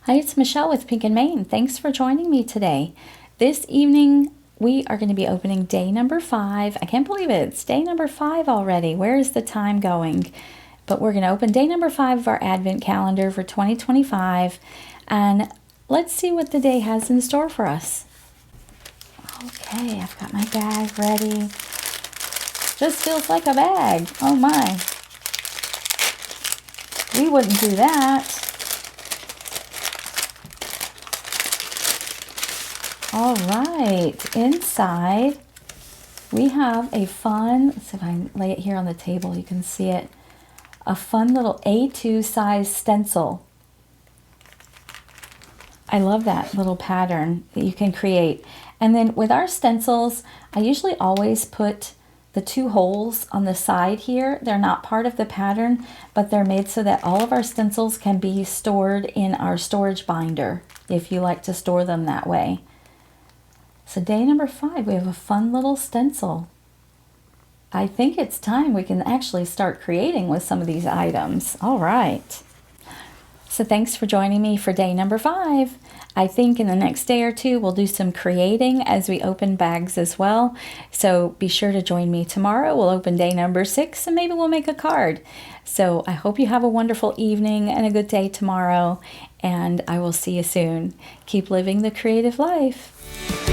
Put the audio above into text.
Hi, it's Michelle with Pink and Main. Thanks for joining me today. This evening, we are going to be opening day number 5. I can't believe it. It's day number 5 already. Where is the time going? But we're going to open day number 5 of our Advent calendar for 2025. And let's see what the day has in store for us. Okay, I've got my bag ready. Just feels like a bag. Oh my. We wouldn't do that. All right, inside we have a fun, let's see if I can lay it here on the table, you can see it, a fun little A2 size stencil. I love that little pattern that you can create. And then with our stencils, I usually always put the 2 holes on the side here. They're not part of the pattern, but they're made so that all of our stencils can be stored in our storage binder if you like to store them that way. So day number 5, we have a fun little stencil. I think it's time we can actually start creating with some of these items. All right. So thanks for joining me for day number 5. I think in the next day or 2, we'll do some creating as we open bags as well. So be sure to join me tomorrow. We'll open day number 6 and maybe we'll make a card. So I hope you have a wonderful evening and a good day tomorrow. And I will see you soon. Keep living the creative life.